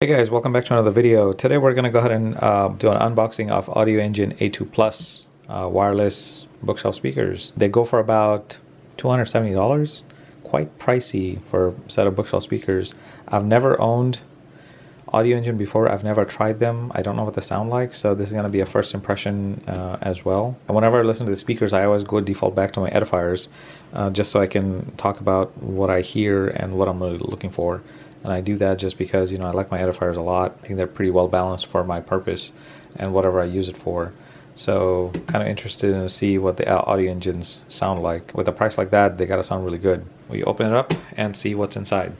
Hey guys, welcome back to another video. Today we're going to go ahead and do an unboxing of Audioengine A2 Plus wireless bookshelf speakers. They go for about $270, quite pricey for a set of bookshelf speakers. I've never owned Audioengine before. I've never tried them. I don't know what they sound like, so this is going to be a first impression as well. And whenever I listen to the speakers, I always go default back to my edifiers just so I can talk about what I hear and what I'm really looking for. And I do that just because, I like my edifiers a lot. I think they're pretty well balanced for my purpose and whatever I use it for. So kind of interested to see what the Audioengines sound like. With a price like that, they gotta sound really good. We open it up and see what's inside.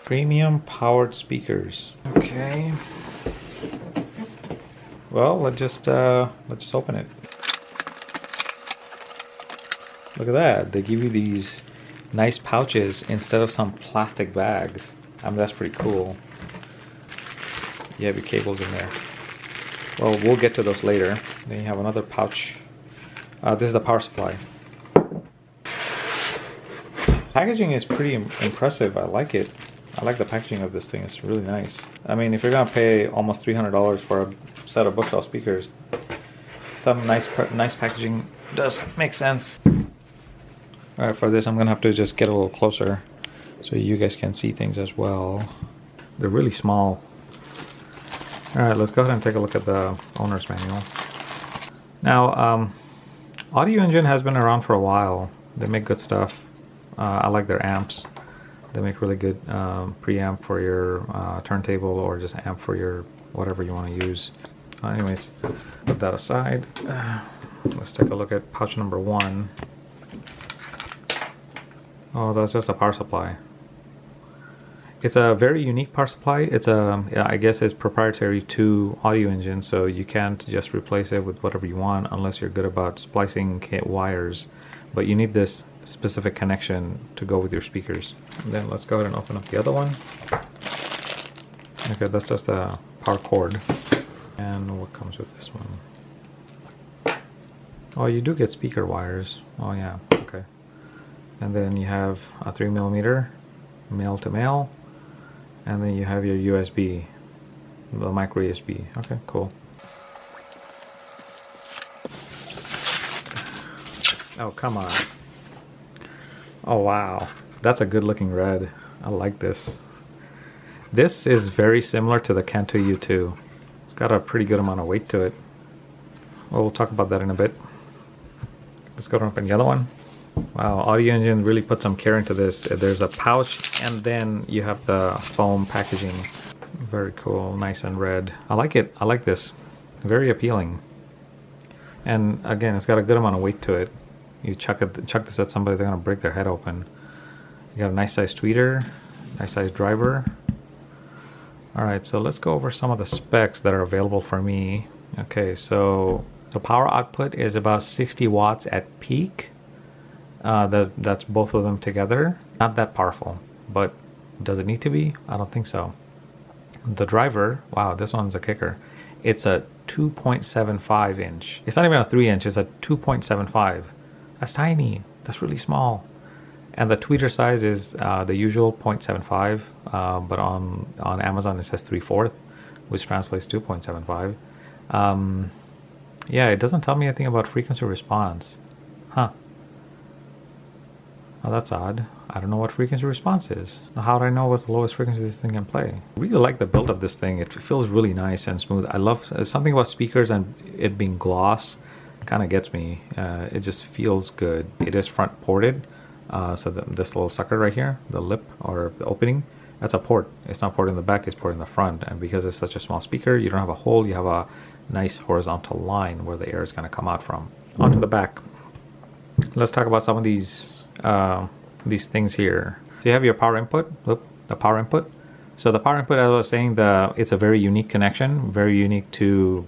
Premium powered speakers. Okay. Well, let's just open it. Look at that. They give you these nice pouches instead of some plastic bags. I mean, that's pretty cool. You have your cables in there. Well, we'll get to those later. Then you have another pouch. This is the power supply. Packaging is pretty impressive. I like it. I like the packaging of this thing. It's really nice. I mean, if you're gonna pay almost $300 for a set of bookshelf speakers, some nice packaging does make sense. Alright, for this I'm gonna have to just get a little closer so you guys can see things as well. They're really small. Alright, let's go ahead and take a look at the owner's manual. Now, Audioengine has been around for a while. They make good stuff. I like their amps. They make really good preamp for your turntable or just amp for your whatever you want to use. Anyways, put that aside. Let's take a look at pouch number 1. Oh, that's just a power supply. It's a very unique power supply. It's I guess it's proprietary to Audioengine, so you can't just replace it with whatever you want unless you're good about splicing wires. But you need this specific connection to go with your speakers. And then let's go ahead and open up the other one. Okay, that's just a power cord. And what comes with this one? Oh, you do get speaker wires. Oh yeah, okay. And then you have a 3mm male to male, and then you have your USB, the micro USB. Okay, cool. Oh, come on. Oh wow, that's a good looking red. I like this. This is very similar to the Canto U2. It's got a pretty good amount of weight to it. Well, we'll talk about that in a bit. Let's go and open the other one. Wow, Audioengine really put some care into this. There's a pouch and then you have the foam packaging. Very cool, nice and red. I like it. I like this. Very appealing. And again, it's got a good amount of weight to it. You chuck this at somebody, they're gonna break their head open. You got a nice size tweeter, nice size driver. All right, so let's go over some of the specs that are available for me. Okay, so the power output is about 60 watts at peak. That's both of them together. Not that powerful, but does it need to be? I don't think so. The driver, wow, this one's a kicker. It's a 2.75 inch. It's not even a 3 inch, it's a 2.75. That's tiny. That's really small. And the tweeter size is the usual 0.75, but on Amazon it says 3/4, which translates to 0.75. Yeah, it doesn't tell me anything about frequency response. Huh. Oh, that's odd. I don't know what frequency response is. How do I know what's the lowest frequency this thing can play? I really like the build of this thing. It feels really nice and smooth. I love something about speakers and it being gloss kind of gets me. It just feels good. It is front ported. So this little sucker right here, the lip or the opening, that's a port. It's not ported in the back, it's ported in the front. And because it's such a small speaker, you don't have a hole, you have a nice horizontal line where the air is going to come out from. Onto the back. Let's talk about some of these things here. So you have your power input. The power input. So the power input, as I was saying, it's a very unique connection, very unique to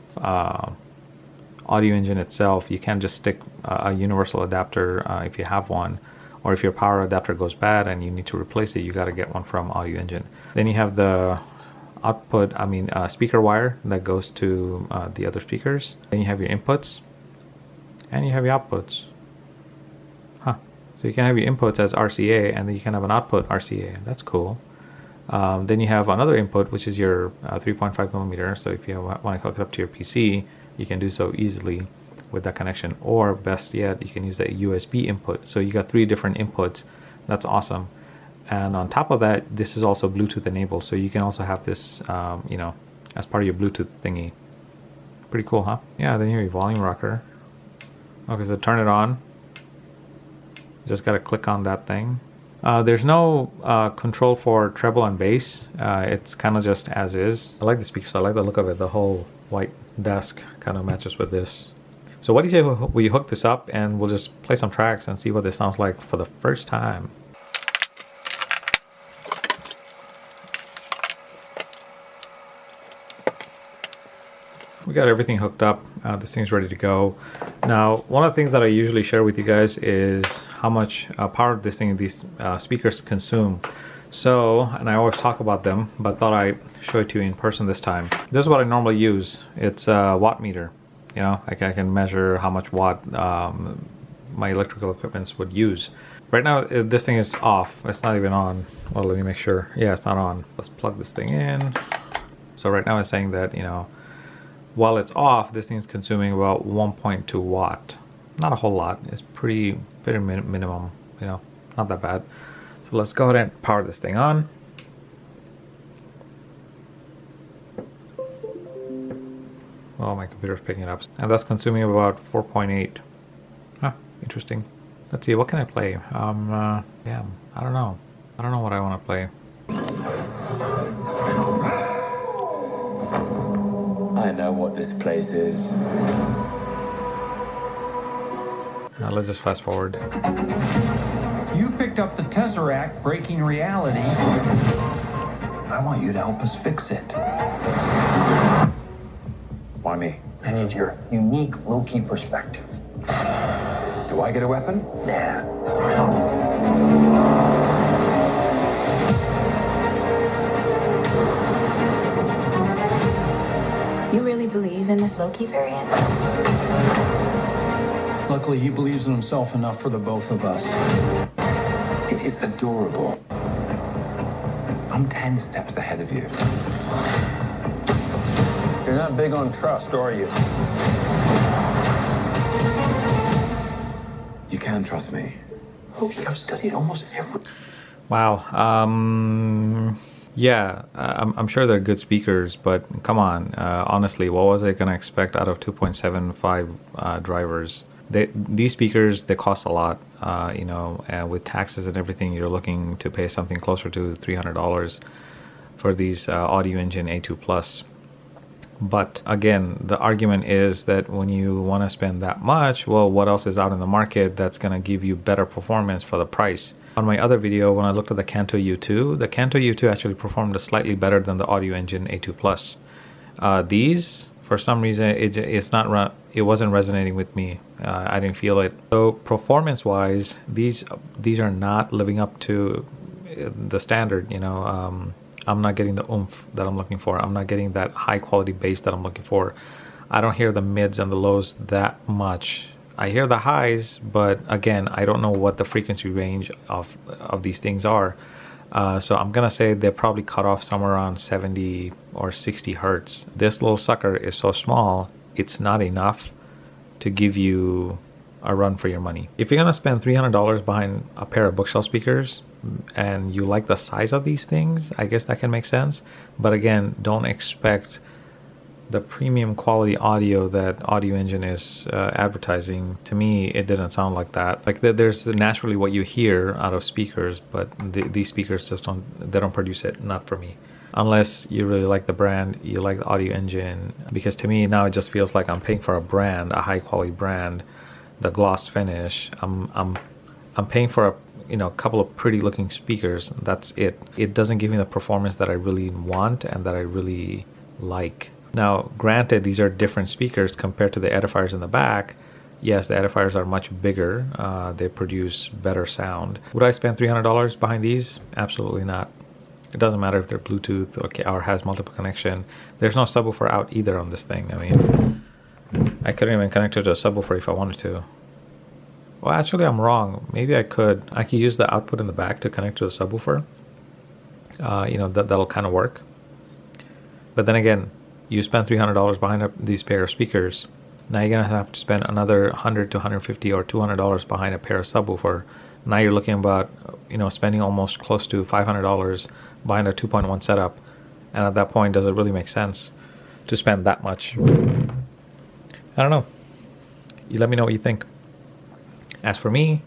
Audioengine itself. You can't just stick a universal adapter if you have one, or if your power adapter goes bad and you need to replace it, you got to get one from Audioengine. Then you have the output, speaker wire that goes to the other speakers. Then you have your inputs and you have your outputs. So you can have your inputs as RCA, and then you can have an output RCA. That's cool. Then you have another input, which is your 3.5 millimeter. So if you want to hook it up to your PC, you can do so easily with that connection. Or best yet, you can use that USB input. So you got 3 different inputs. That's awesome. And on top of that, this is also Bluetooth enabled. So you can also have this, you know, as part of your Bluetooth thingy. Pretty cool, huh? Yeah, then you have your volume rocker. Okay, so turn it on. Just gotta click on that thing. There's no control for treble and bass. It's kind of just as is. I like the speakers. I like the look of it. The whole white desk kind of matches with this. So what do you say we hook this up and we'll just play some tracks and see what this sounds like for the first time. We got everything hooked up. This thing's ready to go. Now, one of the things that I usually share with you guys is how much power these speakers consume. So, and I always talk about them, but thought I'd show it to you in person this time. This is what I normally use. It's a watt meter. You know, I can measure how much watt my electrical equipments would use. Right now, this thing is off. It's not even on. Well, let me make sure. Yeah, it's not on. Let's plug this thing in. So right now it's saying that, you know, while it's off, this thing's consuming about 1.2 watt. Not a whole lot. It's very minimum, you know, not that bad. So let's go ahead and power this thing on. Oh, my computer's picking it up. And that's consuming about 4.8. Huh, interesting. Let's see, what can I play? Yeah, I don't know. I don't know what I want to play. I know what this place is. Let's just fast forward. You picked up the Tesseract breaking reality. I want you to help us fix it. Why me? I need your unique low-key perspective. Do I get a weapon? Nah. You really believe in this Loki variant? Luckily, he believes in himself enough for the both of us. It is adorable. I'm 10 steps ahead of you. You're not big on trust, are you? You can trust me. Loki, I've studied almost every... Wow. Yeah, I'm sure they're good speakers, but come on. Honestly, what was I going to expect out of 2.75 drivers? These speakers, they cost a lot, you know, and with taxes and everything, you're looking to pay something closer to $300 for these Audioengine A2 Plus. But again, the argument is that when you want to spend that much, well, what else is out in the market that's going to give you better performance for the price? On my other video, when I looked at the Kanto U2, the Kanto U2 actually performed slightly better than the Audioengine A2 Plus. These, for some reason, it wasn't resonating with me. I didn't feel it. So performance-wise, these are not living up to the standard. You know, I'm not getting the oomph that I'm looking for. I'm not getting that high-quality bass that I'm looking for. I don't hear the mids and the lows that much. I hear the highs, but again, I don't know what the frequency range of these things are. So I'm gonna say they're probably cut off somewhere around 70 or 60 hertz. This little sucker is so small, it's not enough to give you a run for your money. If you're gonna spend $300 behind a pair of bookshelf speakers and you like the size of these things, I guess that can make sense. But again, don't expect the premium quality audio that Audioengine is advertising. To me, it didn't sound like that. Like there's naturally what you hear out of speakers, but these speakers just don't produce it. Not for me. Unless you really like the brand, you like the Audioengine. Because to me now it just feels like I'm paying for a brand, a high quality brand, the gloss finish. I'm paying for a couple of pretty looking speakers. That's it. It doesn't give me the performance that I really want and that I really like. Now, granted, these are different speakers compared to the edifiers in the back. Yes, the edifiers are much bigger. They produce better sound. Would I spend $300 behind these? Absolutely not. It doesn't matter if they're Bluetooth or has multiple connection. There's no subwoofer out either on this thing. I mean, I couldn't even connect it to a subwoofer if I wanted to. Well, actually, I'm wrong. Maybe I could use the output in the back to connect to a subwoofer. You know, that'll kind of work. But then again, you spend $300 behind these pair of speakers. Now you're gonna have to spend another $100 to $150 or $200 behind a pair of subwoofer. Now you're looking about, you know, spending almost close to $500 behind a 2.1 setup. And at that point, does it really make sense to spend that much? I don't know. You let me know what you think. As for me,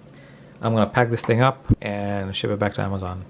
I'm gonna pack this thing up and ship it back to Amazon.